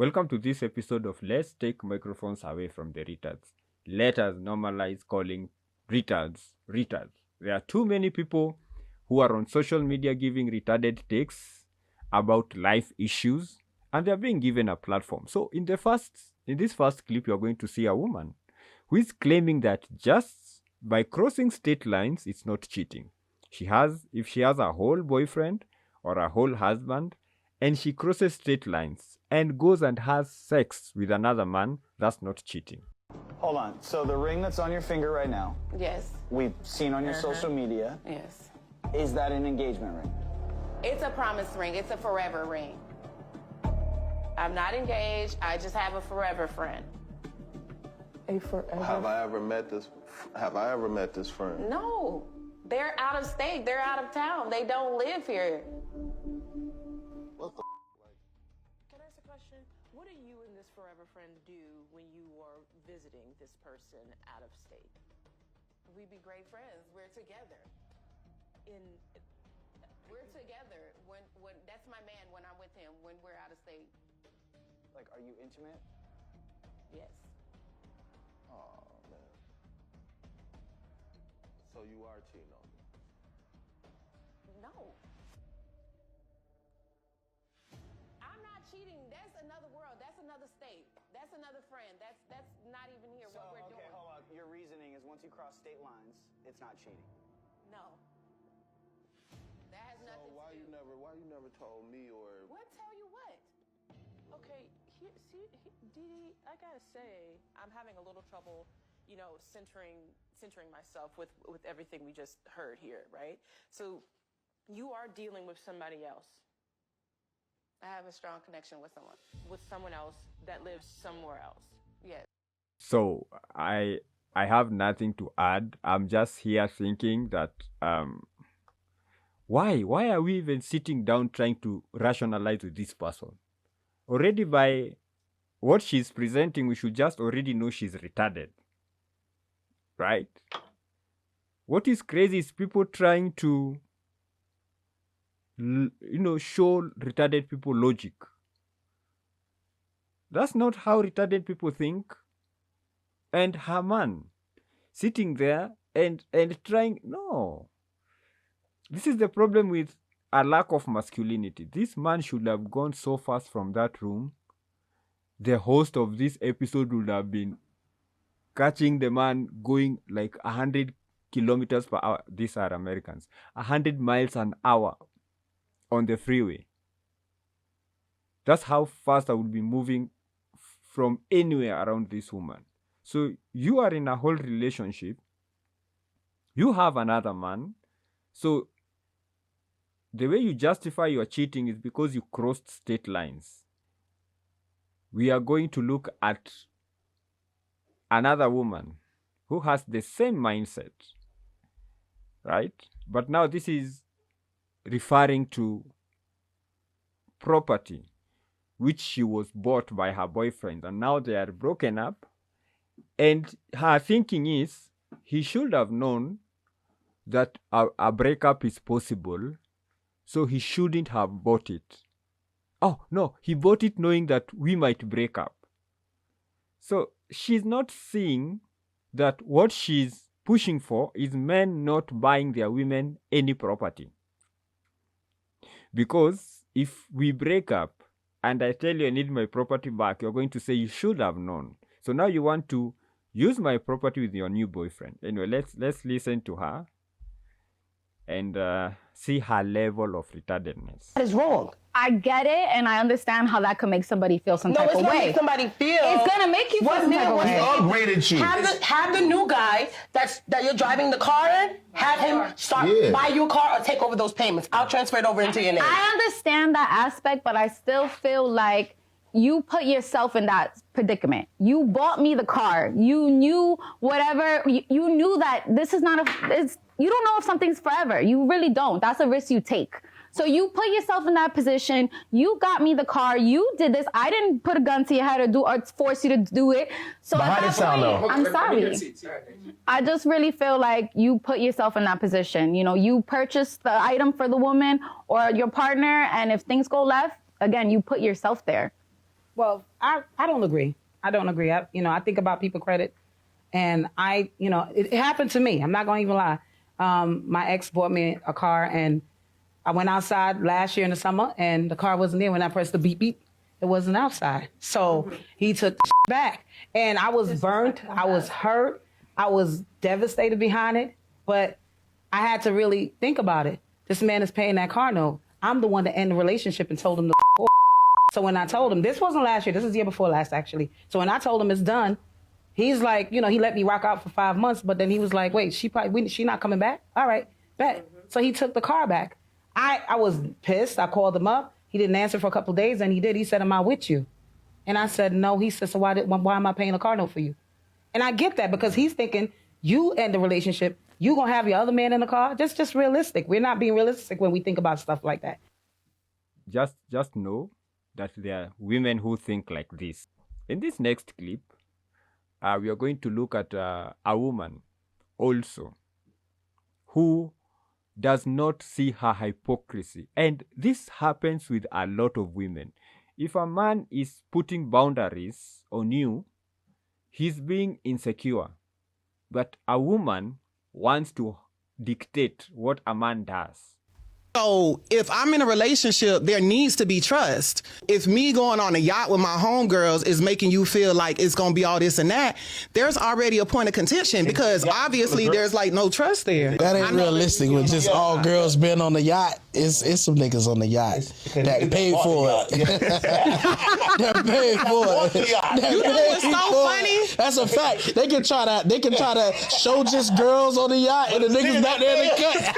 Welcome to this episode of Let's Take Microphones Away from the Retards. Let us normalize calling retards retards. There are too many people who are on social media giving retarded takes about life issues, and they are being given a platform. So in this first clip, you are going to see a woman who is claiming that just by crossing state lines, it's not cheating. If she has a whole boyfriend or a whole husband, and she crosses state lines and goes and has sex with another man, that's not cheating. Hold on. So the ring that's on your finger right now, Yes. we've seen on your social media, Yes. is that an engagement ring? It's a promise ring. It's a forever ring. I'm not engaged. I just have a forever friend. A forever. Have I ever met this friend? No. They're out of state. They're out of town. They don't live here. Can I ask a question? What do you and this forever friend do when you are visiting this person out of state? We be great friends. We're together. We're together. When that's my man when I'm with him, when we're out of state. Like, are you intimate? Yes. Oh man. So you are cheating on me. No. I'm not cheating. That's another world. That's another state. That's another friend. That's not even here. So, what we're okay, doing. hold on. Your reasoning is once you cross state lines, it's not cheating. No. That has So nothing why to do. you never told me or What? Tell you what? Okay, Dee, I gotta say, I'm having a little trouble, centering myself with everything we just heard here, right? So you are dealing with somebody else, I have a strong connection with someone else that lives somewhere else. Yes. So I have nothing to add. I'm just here thinking that why are we even sitting down trying to rationalize with this person? Already by what she's presenting, we should just already know she's retarded. Right? What is crazy is people trying to show retarded people logic. That's not how retarded people think. And her man sitting there and trying, no. This is the problem with a lack of masculinity. This man should have gone so fast from that room. The host of this episode would have been catching the man going like 100 kilometers per hour. These are Americans. 100 miles an hour on the freeway. That's how fast I would be moving from anywhere around this woman. So you are in a whole relationship. You have another man. So the way you justify your cheating is because you crossed state lines. We are going to look at another woman who has the same mindset, right? But now this is referring to property which she was bought by her boyfriend, and now they are broken up. And her thinking is he should have known that a breakup is possible, so he shouldn't have bought it. Oh, no, he bought it knowing that we might break up. So she's not seeing that what she's pushing for is men not buying their women any property. Because if we break up and I tell you I need my property back, you're going to say you should have known. So now you want to use my property with your new boyfriend. Anyway, let's listen to her and see her level of retardedness. That is wrong. I get it, and I understand how that could make somebody feel some type of way. No, it's gonna make somebody feel. It's gonna make you feel some type of way. all great cheat? Have the new guy that you're driving the car in, have him start buy you a car or take over those payments. I'll transfer it over into your name. I understand that aspect, but I still feel like you put yourself in that predicament. You bought me the car. You knew whatever. You knew that this is not you don't know if something's forever. You really don't. That's a risk you take. So you put yourself in that position. You got me the car. You did this. I didn't put a gun to your head or force you to do it. So Behind the sound, though. I'm sorry. I just really feel like you put yourself in that position. You purchased the item for the woman or your partner, and if things go left, again, you put yourself there. Well, I don't agree. I don't agree. I think about people credit, and it happened to me. I'm not going to even lie. My ex bought me a car, and I went outside last year in the summer, and the car wasn't there. When I pressed the beep beep, it wasn't outside. So he took the back, and I was burnt. I was hurt. I was devastated behind it, but I had to really think about it. This man is paying that car note. I'm the one that ended the relationship and told him to off. So when I told him, this wasn't last year, this is the year before last, actually. So when I told him it's done, he's like, he let me rock out for 5 months, but then he was like, wait, she not coming back? All right, bet. So he took the car back. I was pissed. I called him up. He didn't answer for a couple of days, and he did. He said, am I with you? And I said, no. He said, so why am I paying a car note for you? And I get that because he's thinking, you end the relationship, you gonna have your other man in the car? Just realistic. We're not being realistic when we think about stuff like that. Just know that there are women who think like this. In this next clip, we are going to look at a woman also who does not see her hypocrisy. And this happens with a lot of women. If a man is putting boundaries on you, he's being insecure. But a woman wants to dictate what a man does. So if I'm in a relationship, there needs to be trust. If me going on a yacht with my homegirls is making you feel like it's going to be all this and that, there's already a point of contention because obviously there's like no trust there. That ain't realistic with just all girls being on the yacht. It's some niggas on the yacht that paid for it. That paid for it. You know what's so funny? That's a fact. They can try to show just girls on the yacht and the niggas not there to cut.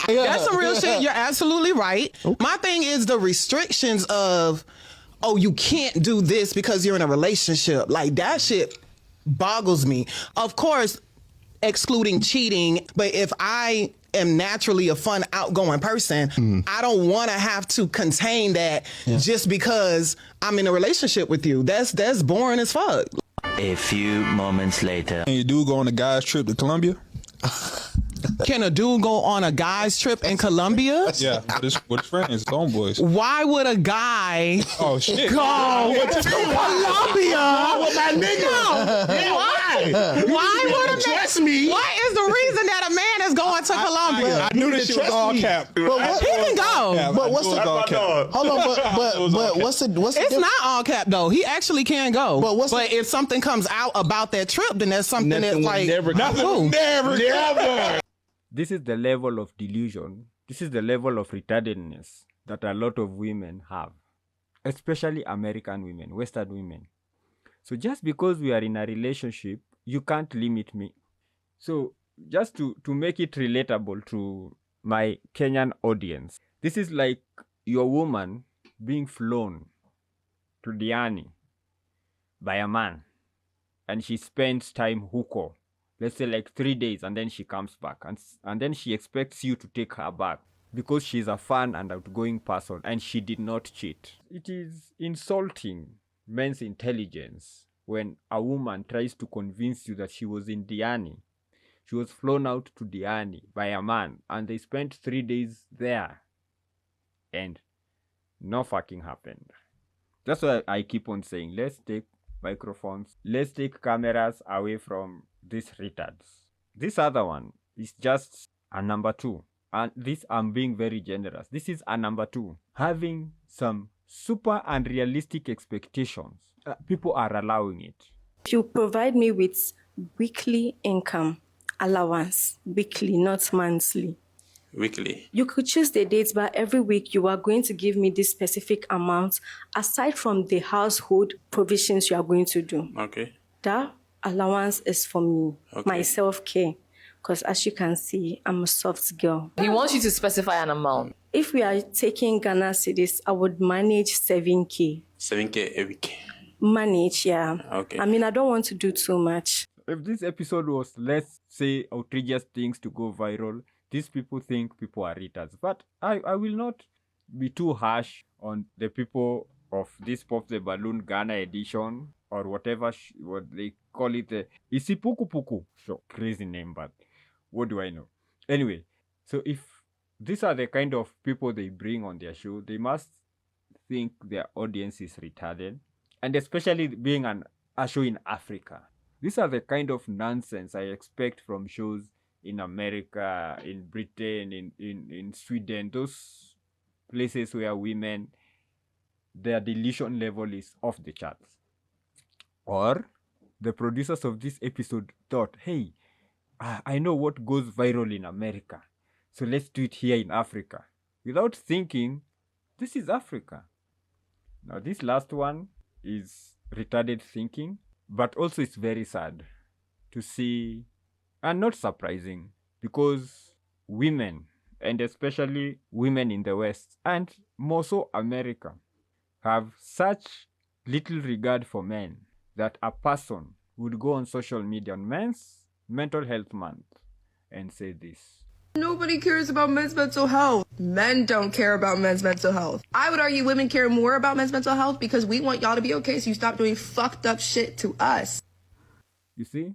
That's some real shit. You're absolutely right. My thing is the restrictions of, oh, you can't do this because you're in a relationship. Like that shit boggles me. Of course, excluding cheating, but if I am naturally a fun, outgoing person, I don't want to have to contain that just because I'm in a relationship with you. That's boring as fuck. A few moments later. Can you do go on a guy's trip to Colombia? Can a dude go on a guy's trip in Colombia? Yeah, with his friends, his homeboys. Why would a guy go to Colombia? With my nigga. Why would a man? Trust me. What is the reason that a man is going to Colombia? I knew that shit was all cap. He can go. But what's the hold on? But what's the It's not all cap though. He actually can go. But if something comes out about that trip, then that's something that's like never. This is the level of delusion. This is the level of retardedness that a lot of women have, especially American women, Western women. So just because we are in a relationship, you can't limit me. So just to make it relatable to my Kenyan audience, this is like your woman being flown to Diani by a man, and she spends time huko, let's say like 3 days, and then she comes back, and then she expects you to take her back because she's a fun and outgoing person and she did not cheat. It is insulting men's intelligence when a woman tries to convince you that she was in Diani. She was flown out to Diani by a man and they spent 3 days there and no fucking happened. That's why I keep on saying, let's take microphones, let's take cameras away from these retards. This other one is just a number 2. And this, I'm being very generous. This is a number 2. Having some super unrealistic expectations. People are allowing it. If you provide me with weekly income allowance, weekly, not monthly. Weekly. You could choose the dates, but every week you are going to give me this specific amount aside from the household provisions you are going to do. Okay. That allowance is for me, my self-care. Because as you can see, I'm a soft girl. He wants you to specify an amount. If we are taking Ghana cedis, I would manage 7K. 7K a week. Manage, yeah. Okay. I mean, I don't want to do too much. If this episode was, let's say, outrageous things to go viral, these people think people are retards. But I will not be too harsh on the people of this Pop the Balloon Ghana edition or whatever, what they call it, Isipukupuku. Sure, crazy name, but what do I know? Anyway, so if these are the kind of people they bring on their show, they must think their audience is retarded, and especially being a show in Africa. These are the kind of nonsense I expect from shows in America, in Britain, in Sweden, those places where women, their delusion level is off the charts. Or the producers of this episode thought, hey, I know what goes viral in America, so let's do it here in Africa. Without thinking, this is Africa. Now, this last one is retarded thinking, but also it's very sad to see, and not surprising, because women, and especially women in the West, and more so America, have such little regard for men that a person would go on social media on Men's Mental Health Month and say this. Nobody cares about men's mental health. Men don't care about men's mental health. I would argue women care more about men's mental health because we want y'all to be okay, so you stop doing fucked up shit to us. You see,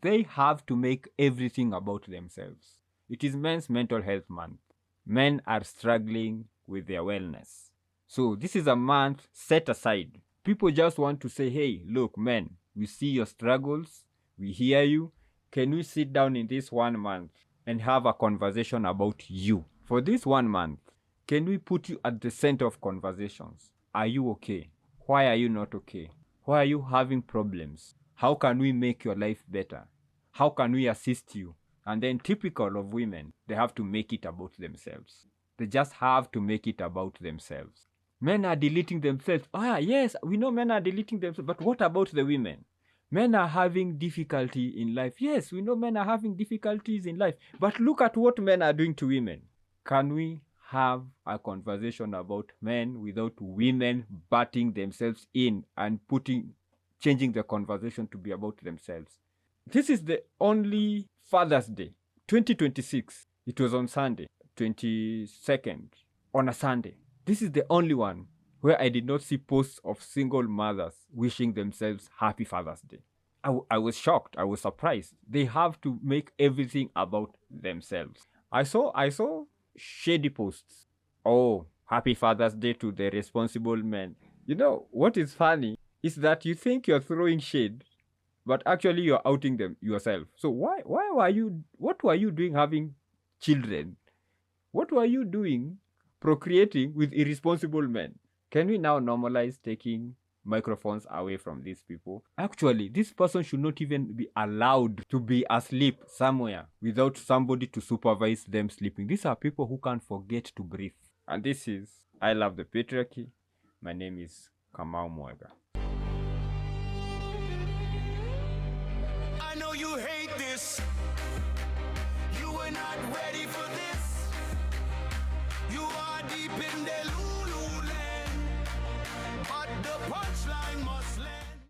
they have to make everything about themselves. It is Men's Mental Health Month. Men are struggling with their wellness. So this is a month set aside. People just want to say, hey, look, men, we see your struggles. We hear you. Can we sit down in this 1 month and have a conversation about you? For this 1 month, can we put you at the center of conversations? Are you okay? Why are you not okay? Why are you having problems? How can we make your life better? How can we assist you? And then typical of women, they have to make it about themselves. They just have to make it about themselves. Men are deleting themselves. Yes, we know men are deleting themselves, but what about the women? Men are having difficulty in life. Yes, we know men are having difficulties in life, but look at what men are doing to women. Can we have a conversation about men without women butting themselves in and changing the conversation to be about themselves? This is the only Father's Day, 2026. It was on Sunday, 22nd, on a Sunday. This is the only one where I did not see posts of single mothers wishing themselves happy Father's Day. I was shocked. I was surprised. They have to make everything about themselves. I saw shady posts. Oh, happy Father's Day to the responsible men. You know, what is funny is that you think you're throwing shade, but actually you're outing them yourself. So what were you doing having children? What were you doing procreating with irresponsible men? Can we now normalize taking microphones away from these people? Actually, this person should not even be allowed to be asleep somewhere without somebody to supervise them sleeping. These are people who can't forget to breathe. And this is I Love the Patriarchy. My name is Kamau Mwega.